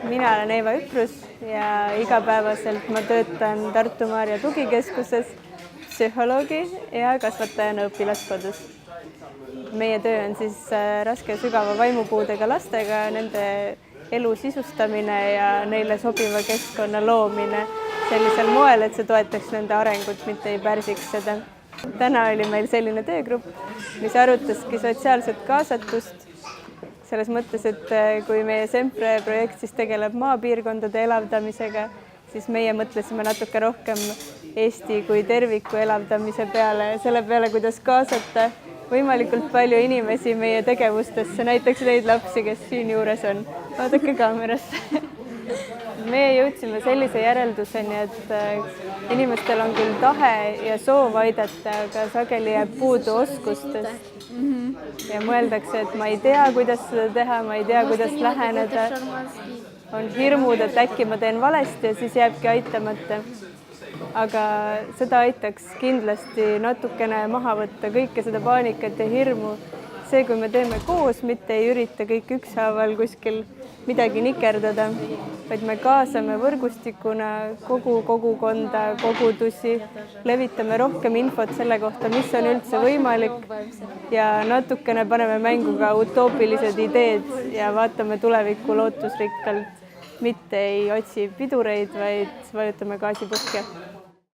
Mina olen Eeva Üprus ja igapäevaselt ma töötan Tartu Maarja tugikeskuses psühholoogi ja kasvatajana õpilaskodus. Meie töö on siis raske ja sügava vaimupuudega lastega, nende elu sisustamine ja neile sobiva keskkonna loomine sellisel moel, et see toetaks nende arengut, mitte ei pärsiks seda. Täna oli meil selline töögrupp, mis arutaski sotsiaalset kaasatust. Selles mõttes, et kui meie Sempre projekt siis tegeleb maapiirkondade elavdamisega, siis meie mõtlesime natuke rohkem Eesti kui terviku elavdamise peale, selle peale, kuidas kaasata võimalikult palju inimesi meie tegevustesse, näiteks neid lapsi, kes siin juures on. Vaadake kaamerasse. Me jõudsime sellise järelduseni, et inimestel on küll tahe ja soov aidata, aga sageli jääb puudu oskustest. Ja mõeldakse, et ma ei tea, kuidas seda teha, ma ei tea, kuidas läheneda. On hirmud, et äkki ma teen valesti ja siis jääbki aitamata. Aga seda aitaks kindlasti natukene maha võtta kõike seda paanikat ja hirmu. See, kui me teeme koos, mitte ei ürita kõik ükshaaval kuskil midagi nikerdada, vaid me kaasame võrgustikuna kogu kogukonda, kogudusi, levitame rohkem infot selle kohta, mis on üldse võimalik ja natukene paneme mängu ka utoopilised ideed ja vaatame tulevikku lootusrikkalt, mitte ei otsi pidureid, vaid vajutame gaasi põhja.